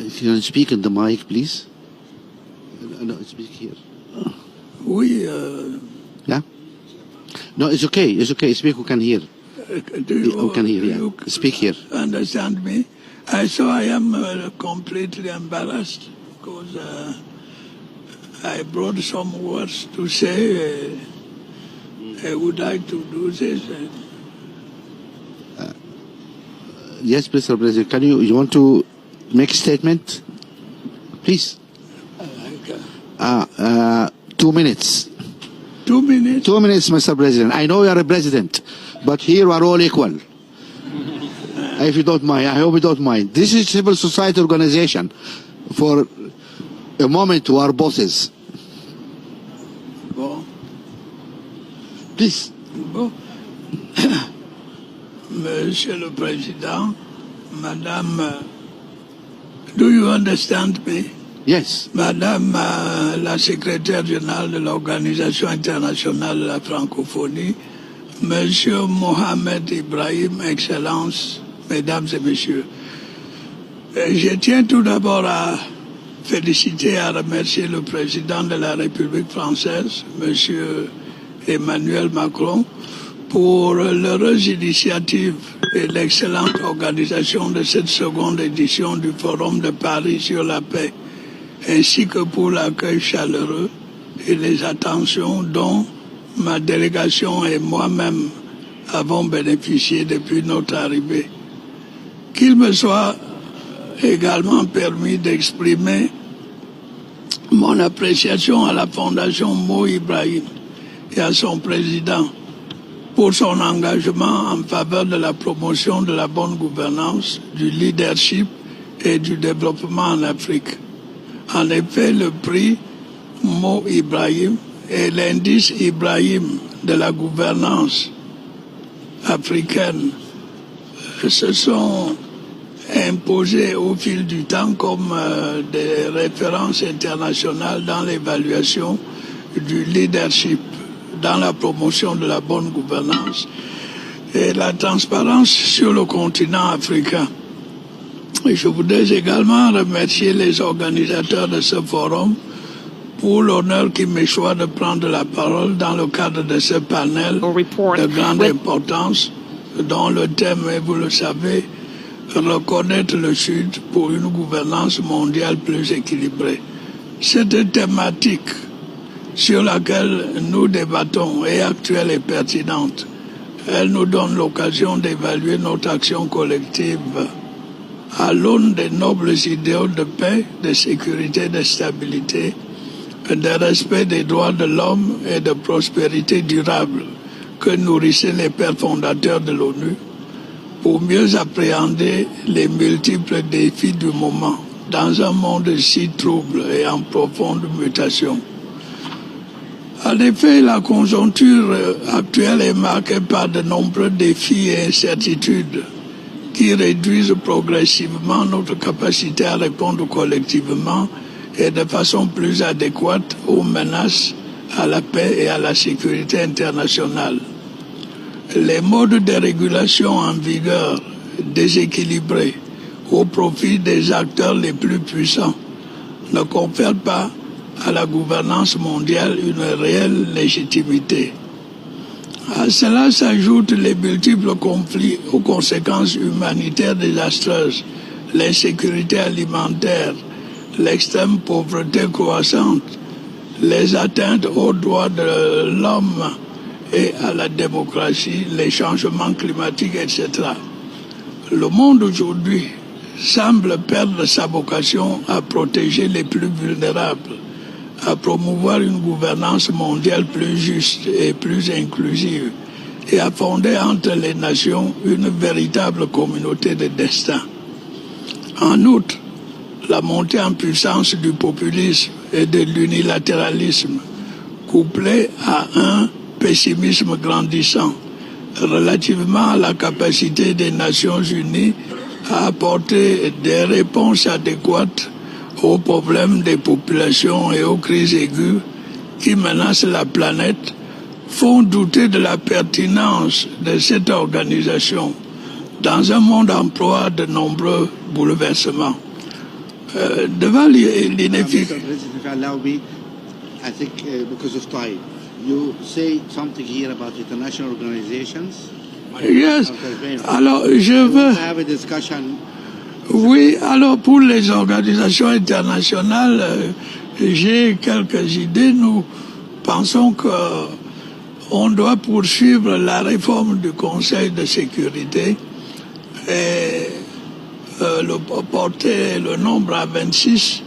If you can speak in the mic, please. No, speak here. Oui. Yeah? No, it's okay. It's okay. Speak, we can hear. We can hear, yeah. Speak here. Understand me? I am completely embarrassed because I brought some words to say. I would like to do this. Yes, Mr. President. You want to make a statement? Please. 2 minutes. 2 minutes? 2 minutes, Mr. President. I know you are a president, but here we are all equal. If you don't mind, I hope you don't mind. This is civil society organization. For a moment, we are bosses. Bon. Please. Bon. Monsieur le Président, Madame, do you understand me? Yes. Madame la secrétaire générale de l'Organisation internationale de la francophonie, Monsieur Mohamed Ibrahim, Excellences, Mesdames et Messieurs, je tiens tout d'abord à féliciter et à remercier le président de la République française, Monsieur Emmanuel Macron, pour l'heureuse initiative et l'excellente organisation de cette seconde édition du Forum de Paris sur la paix, ainsi que pour l'accueil chaleureux et les attentions dont ma délégation et moi-même avons bénéficié depuis notre arrivée. Qu'il me soit également permis d'exprimer mon appréciation à la Fondation Mo Ibrahim et à son président pour son engagement en faveur de la promotion de la bonne gouvernance, du leadership et du développement en Afrique. En effet, le prix Mo Ibrahim et l'indice Ibrahim de la gouvernance africaine se sont imposés au fil du temps comme des références internationales dans l'évaluation du leadership, dans la promotion de la bonne gouvernance et la transparence sur le continent africain. Et je voudrais également remercier les organisateurs de ce forum pour l'honneur qui m'échoit de prendre la parole dans le cadre de ce panel de grande importance dont le thème est, vous le savez, reconnaître le Sud pour une gouvernance mondiale plus équilibrée. Cette thématique sur laquelle nous débattons est actuelle et pertinente. Elle nous donne l'occasion d'évaluer notre action collective à l'aune des nobles idéaux de paix, de sécurité, de stabilité, de respect des droits de l'homme et de prospérité durable que nourrissaient les pères fondateurs de l'ONU pour mieux appréhender les multiples défis du moment dans un monde si trouble et en profonde mutation. En effet, la conjoncture actuelle est marquée par de nombreux défis et incertitudes qui réduisent progressivement notre capacité à répondre collectivement et de façon plus adéquate aux menaces à la paix et à la sécurité internationale. Les modes de régulation en vigueur déséquilibrés au profit des acteurs les plus puissants ne confèrent pas à la gouvernance mondiale une réelle légitimité. À cela s'ajoutent les multiples conflits aux conséquences humanitaires désastreuses, l'insécurité alimentaire, l'extrême pauvreté croissante, les atteintes aux droits de l'homme et à la démocratie, les changements climatiques, etc. Le monde aujourd'hui semble perdre sa vocation à protéger les plus vulnérables, à promouvoir une gouvernance mondiale plus juste et plus inclusive et à fonder entre les nations une véritable communauté de destin. En outre, la montée en puissance du populisme et de l'unilatéralisme, couplée à un pessimisme grandissant relativement à la capacité des Nations Unies à apporter des réponses adéquates aux problèmes des populations et aux crises aiguës qui menacent la planète, font douter de la pertinence de cette organisation dans un monde en proie à de nombreux bouleversements. devant l'inefficacité. If you allow me, I think because of time, you say something here about international organizations. Yes. Alors, je veux... have a discussion. Oui, alors pour les organisations internationales, j'ai quelques idées. Nous pensons qu'on doit poursuivre la réforme du Conseil de sécurité et porter le nombre à 26,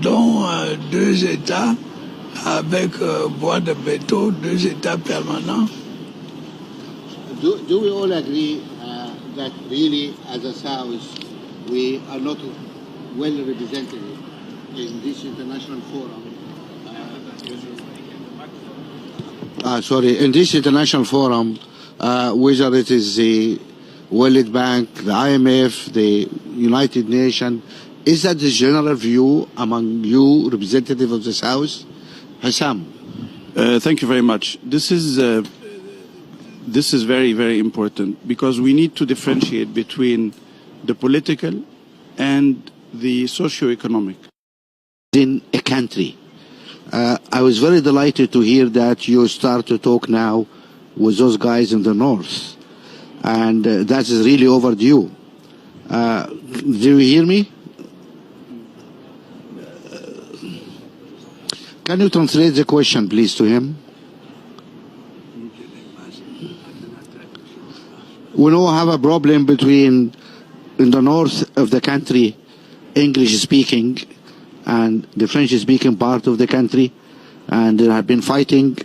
dont 2 États avec bois de béton, 2 États permanents. Do we all agree that really, as a South, we are not well represented in this international forum? In this international forum, whether it is the World Bank, the IMF, the United Nations, is that the general view among you, representative of the South? Hassam. Thank you very much. This is very, very important because we need to differentiate between the political and the socio-economic. In a country. I was very delighted to hear that you start to talk now with those guys in the north. And that is really overdue. Do you hear me? Can you translate the question, please, to him? We now have a problem between, in the north of the country, English-speaking, and the French-speaking part of the country, and there have been fighting.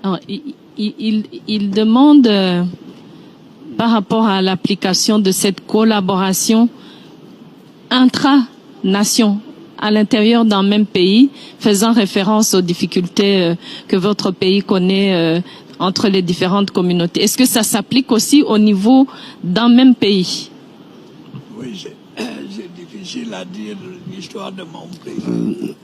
Alors, il demande par rapport à l'application de cette collaboration intra-nation à l'intérieur d'un même pays, faisant référence aux difficultés que votre pays connaît entre les différentes communautés. Est-ce que ça s'applique aussi au niveau d'un même pays? Oui, c'est difficile à dire l'histoire de mon pays.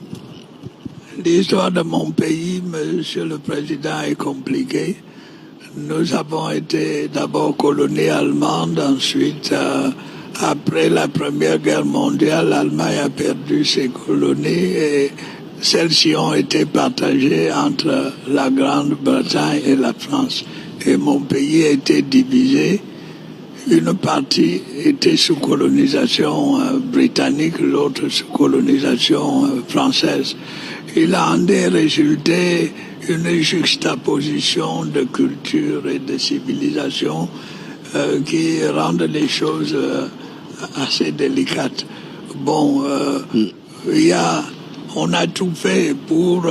L'histoire de mon pays, Monsieur le Président, est compliquée. Nous avons été d'abord colonie allemande, ensuite, après la Première Guerre mondiale, l'Allemagne a perdu ses colonies et celles-ci ont été partagées entre la Grande-Bretagne et la France. Et mon pays a été divisé. Une partie était sous colonisation britannique, l'autre sous colonisation française. Il en est résulté une juxtaposition de culture et de civilisation qui rendent les choses assez délicates. Bon, on a tout fait pour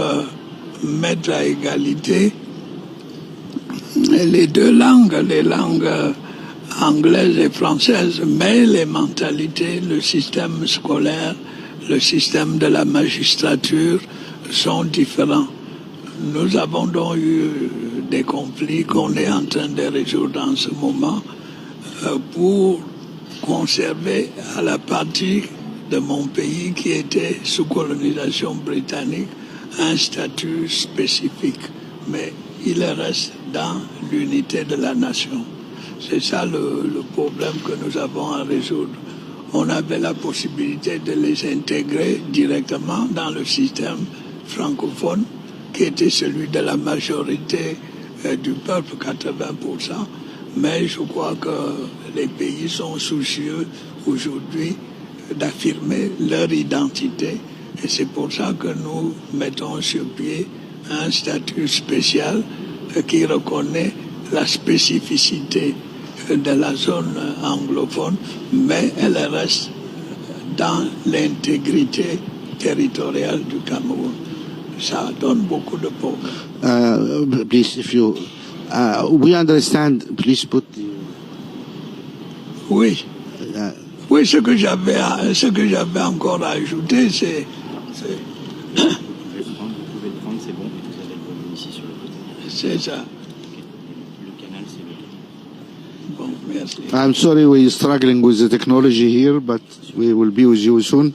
mettre à égalité les deux langues, les langues anglaises et françaises, mais les mentalités, le système scolaire, le système de la magistrature sont différents. Nous avons donc eu des conflits qu'on est en train de résoudre en ce moment pour conserver à la partie de mon pays qui était sous colonisation britannique un statut spécifique, mais il reste dans l'unité de la nation. C'est ça le problème que nous avons à résoudre. On avait la possibilité de les intégrer directement dans le système francophone, qui était celui de la majorité du peuple, 80%. Mais je crois que les pays sont soucieux aujourd'hui d'affirmer leur identité. Et c'est pour ça que nous mettons sur pied un statut spécial qui reconnaît la spécificité de la zone anglophone, mais elle reste dans l'intégrité territoriale du Cameroun. Ça donne beaucoup de problèmes. Please, if you, we understand, please put the... Oui. Oui, ce que j'avais encore à ajouter, c'est... Vous pouvez le prendre, c'est bon, et vous avez le volume ici sur le côté. C'est ça. Le canal, c'est le... Bon, merci. I'm sorry we're struggling with the technology here, but we will be with you soon.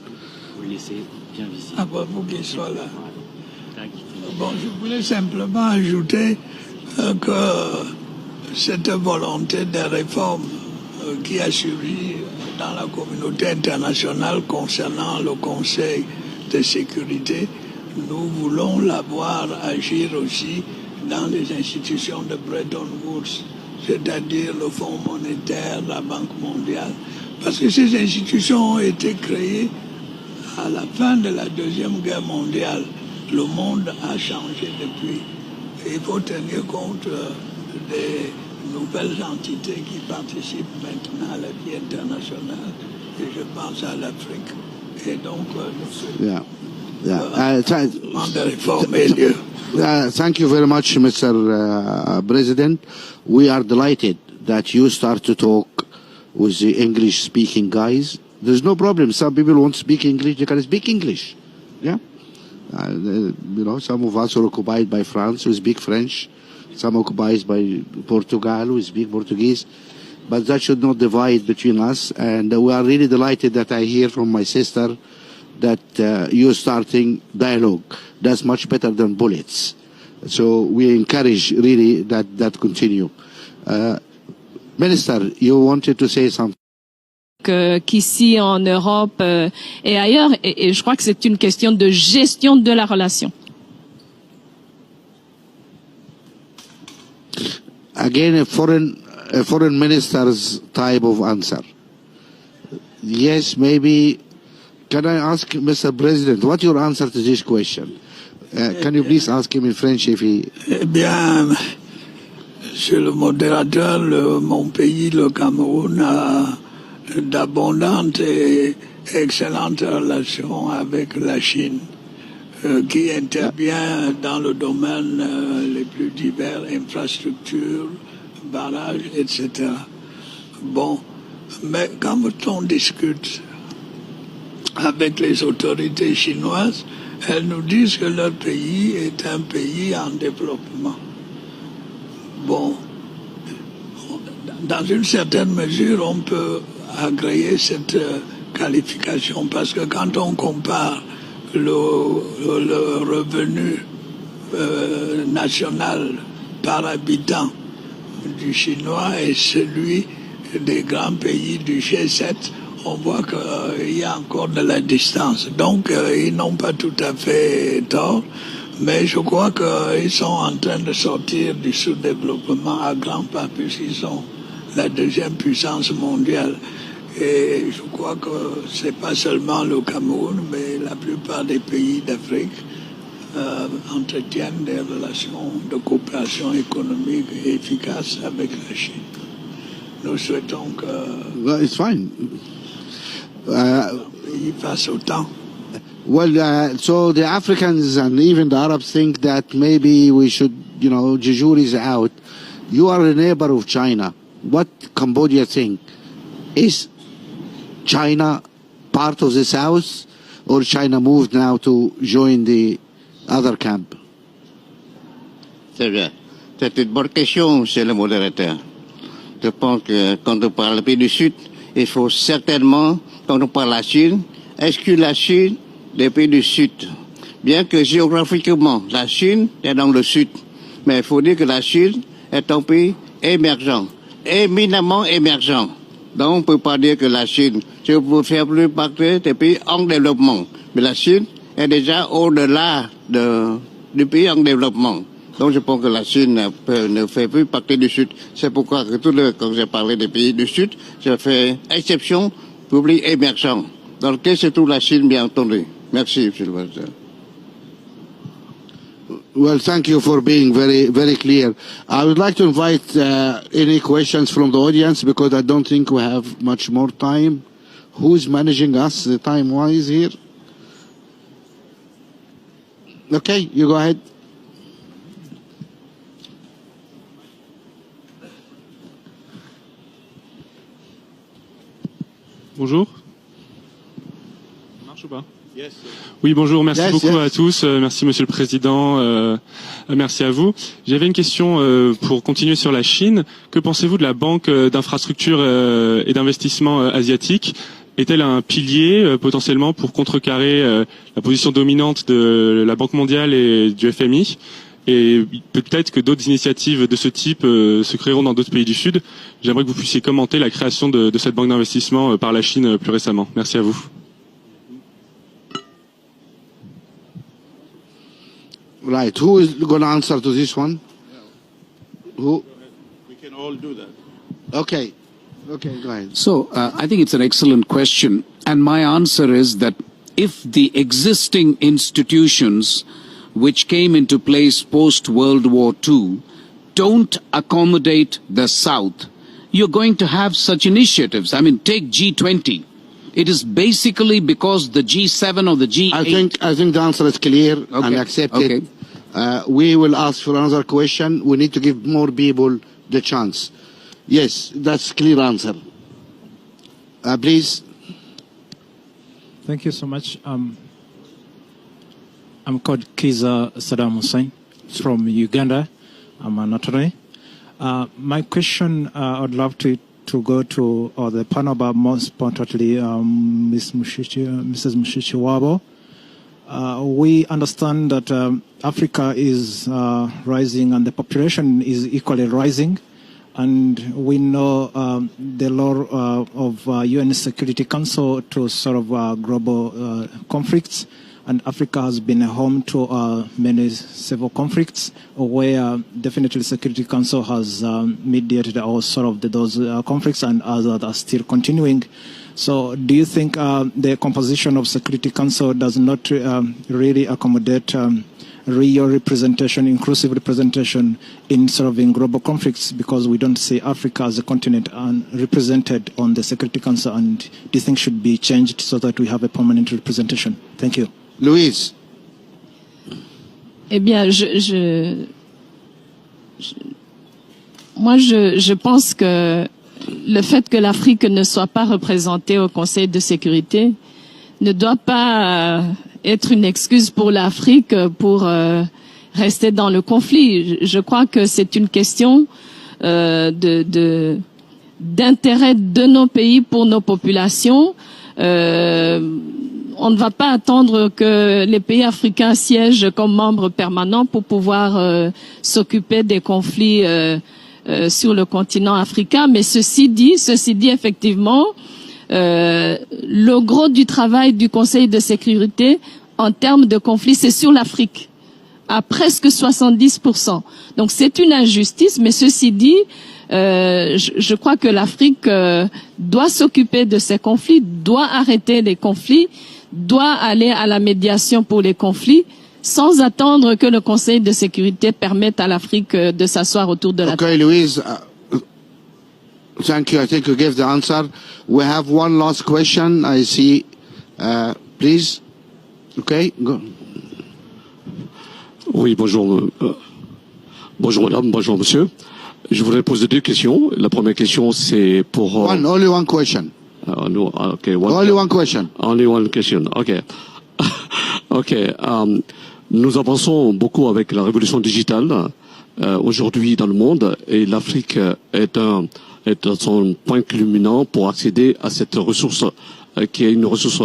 Vous le laissez bien visible. Ah bah, vous qu'il soit là. Bon, je voulais simplement ajouter que cette volonté de réforme qui a suivi dans la communauté internationale concernant le Conseil de sécurité. Nous voulons la voir agir aussi dans les institutions de Bretton Woods, c'est-à-dire le Fonds monétaire, la Banque mondiale, parce que ces institutions ont été créées à la fin de la Deuxième Guerre mondiale. Le monde a changé depuis. Il faut tenir compte des nouvelles entités qui participent maintenant à la vie internationale. Et je pense à l'Afrique. Et donc, thank you very much, Mr. President. We are delighted that you start to talk with the English-speaking guys. There's no problem. Some people won't speak English. They can speak English. Yeah. Some of us are occupied by France, who speak French. Some occupied by Portugal, who speak Portuguese. But that should not divide between us. And we are really delighted that I hear from my sister that you're starting dialogue. That's much better than bullets. So we encourage really that continue. Minister, you wanted to say something. Qu'ici en Europe et ailleurs, et je crois que c'est une question de gestion de la relation. Again, a foreign minister's type of answer. Yes, maybe. Can I ask Mr. President, what's your answer to this question? Can you please ask him in French if he... Eh bien, Monsieur le modérateur, mon pays, le Cameroun, a d'abondantes et excellentes relations avec la Chine, qui intervient dans le domaine les plus divers, infrastructures, barrages, etc. Bon, mais quand on discute avec les autorités chinoises, elles nous disent que leur pays est un pays en développement. Bon, dans une certaine mesure, on peut agréer cette qualification parce que quand on compare le revenu national par habitant du chinois et celui des grands pays du G7, on voit qu'il y a encore de la distance. Donc, ils n'ont pas tout à fait tort, mais je crois qu'ils sont en train de sortir du sous-développement à grands pas, puisqu'ils sont la deuxième puissance mondiale. Et je crois que ce n'est pas seulement le Cameroun, mais la plupart des pays d'Afrique entretiennent des relations de coopération économique et efficaces avec la Chine. Nous souhaitons que... Well, it's fine. Il passe autant. Well, so the Africans and even the Arabs think that maybe we should, Jejour is out. You are a neighbor of China. What Cambodia think? Is China part of the South, or China moved now to join the other camp? C'est bien. C'est une bonne question, monsieur le modérateur. Je pense que quand on parle du pays du Sud, il faut certainement, quand on parle de la Chine, exclure la Chine des pays du Sud. Bien que géographiquement, la Chine est dans le Sud. Mais il faut dire que la Chine est un pays émergent, éminemment émergent. Donc on ne peut pas dire que la Chine, je peux faire plus partie des pays en développement. Mais la Chine est déjà au-delà du pays en développement. Donc je pense que la Chine ne fait plus partie du Sud. C'est pourquoi quand j'ai parlé des pays du Sud, je fais exception pour les pays émergents. Dans lequel se trouve la Chine, bien entendu. Merci, monsieur le président. Well, thank you for being very, very clear. I would like to invite any questions from the audience because I don't think we have much more time. Who's managing us time-wise here? Okay, you go ahead. Bonjour. Ça marche ou pas? Oui, bonjour, merci beaucoup à tous, merci Monsieur le Président, merci à vous. J'avais une question pour continuer sur la Chine. Que pensez-vous de la Banque d'infrastructure et d'investissement asiatique? Est-elle un pilier potentiellement pour contrecarrer la position dominante de la Banque mondiale et du FMI? Et peut-être que d'autres initiatives de ce type se créeront dans d'autres pays du Sud. J'aimerais que vous puissiez commenter la création de cette banque d'investissement par la Chine plus récemment. Merci à vous. Right. Who is going to answer to this one? Who? We can all do that. Okay. Okay, go ahead. So I think it's an excellent question. And my answer is that if the existing institutions which came into place post-World War II don't accommodate the South, you're going to have such initiatives. I mean, take G20. It is basically because the G7 or the G8... I think the answer is clear and accepted. We will ask for another question. We need to give more people the chance. Yes, that's a clear answer. Please. Thank you so much. I'm called Kiza Saddam Hussein from Uganda. I'm an attorney. My question, I'd love to go to the panel, but most importantly, Mrs. Mushikiwabo. We understand that Africa is rising and the population is equally rising. And we know the law of UN Security Council to solve global conflicts. And Africa has been home to many civil conflicts where definitely Security Council has mediated or solved those conflicts, and others are still continuing. So do you think the composition of Security Council does not really accommodate real representation, inclusive representation in solving global conflicts, because we don't see Africa as a continent represented on the Security Council, and do you think should be changed so that we have a permanent representation? Thank you. Louise. Eh bien, moi, je pense que le fait que l'Afrique ne soit pas représentée au Conseil de sécurité ne doit pas être une excuse pour l'Afrique pour rester dans le conflit. Je crois que c'est une question d'intérêt de nos pays pour nos populations. On ne va pas attendre que les pays africains siègent comme membres permanents pour pouvoir s'occuper des conflits sur le continent africain. Mais ceci dit, effectivement, le gros du travail du Conseil de sécurité en termes de conflits, c'est sur l'Afrique, à presque 70%. Donc c'est une injustice, mais ceci dit, je crois que l'Afrique doit s'occuper de ces conflits, doit arrêter les conflits, doit aller à la médiation pour les conflits, sans attendre que le Conseil de sécurité permette à l'Afrique de s'asseoir autour de la table. Okay, Louise. Thank you. I think you gave the answer. We have one last question. I see. Please. Okay. Go. Oui, bonjour. Bonjour madame, bonjour monsieur. Je voudrais poser deux questions. La première question, c'est pour... Only one question. Okay, only one question. Only one question, ok. Ok. Nous avançons beaucoup avec la révolution digitale aujourd'hui dans le monde, et l'Afrique est à son point culminant pour accéder à cette ressource qui est une ressource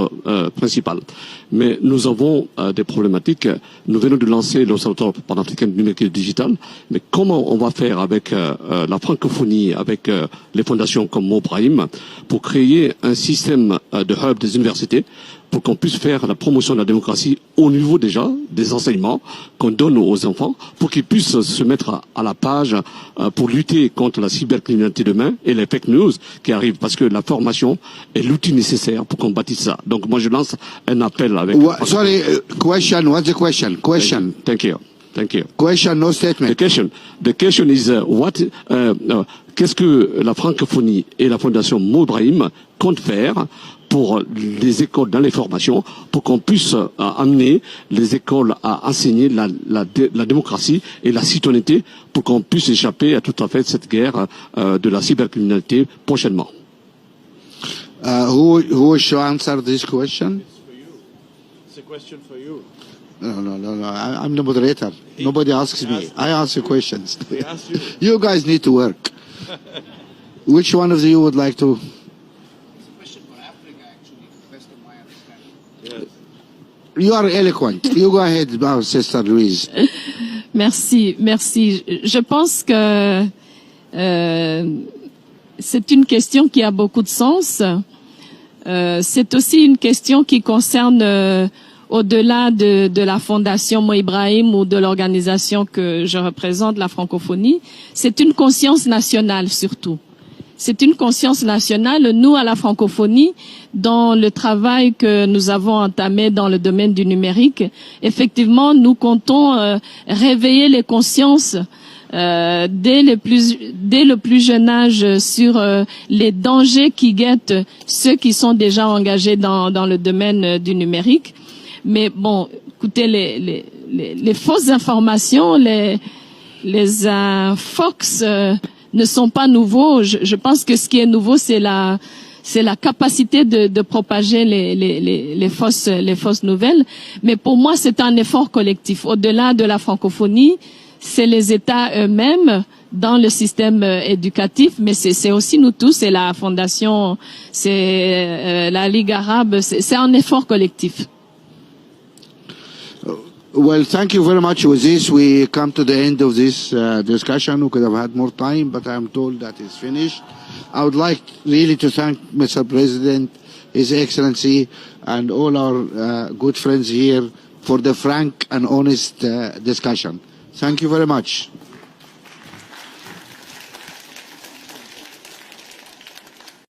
principale. Mais nous avons des problématiques. Nous venons de lancer l'Observatoire panafricain du numérique et digital. Mais comment on va faire avec la francophonie, avec les fondations comme Mobrahim, pour créer un système de hub des universités, pour qu'on puisse faire la promotion de la démocratie au niveau déjà des enseignements qu'on donne aux enfants, pour qu'ils puissent se mettre à la page pour lutter contre la cybercriminalité demain et les fake news qui arrivent, parce que la formation est l'outil nécessaire pour qu'on bâtisse ça. Donc moi je lance un appel avec... Sorry, question, what's the question? Question. Thank you. Thank you. Question, no statement. The question is qu'est-ce que la francophonie et la fondation Mobrahim comptent faire pour les écoles dans les formations, pour qu'on puisse amener les écoles à enseigner la démocratie et la citoyenneté, pour qu'on puisse échapper à tout à fait cette guerre de la cybercriminalité prochainement. Who should answer this question? It's a question for you. No. I'm the moderator. Nobody asks me. I answer questions. He asked you. You guys need to work. Which one of you would like to? You are eloquent. You go ahead, Sister Louise. Merci, merci. Je pense que c'est une question qui a beaucoup de sens. C'est aussi une question qui concerne, au-delà de la Fondation Mo Ibrahim ou de l'organisation que je représente, la francophonie, c'est une conscience nationale surtout. C'est une conscience nationale. Nous, à la francophonie, dans le travail que nous avons entamé dans le domaine du numérique, effectivement, nous comptons réveiller les consciences dès le plus jeune âge sur les dangers qui guettent ceux qui sont déjà engagés dans le domaine du numérique. Mais bon, écoutez, les fausses informations, les infox ne sont pas nouveaux. Je pense que ce qui est nouveau, c'est la capacité de propager les fausses nouvelles. Mais pour moi, c'est un effort collectif. Au-delà de la francophonie, c'est les États eux-mêmes dans le système éducatif, mais c'est aussi nous tous, c'est la Fondation, c'est la Ligue arabe, c'est un effort collectif. Well, thank you very much. With this, we come to the end of this discussion. We could have had more time, but I'm told that it's finished. I would like really to thank Mr. President, His Excellency, and all our good friends here for the frank and honest discussion. Thank you very much.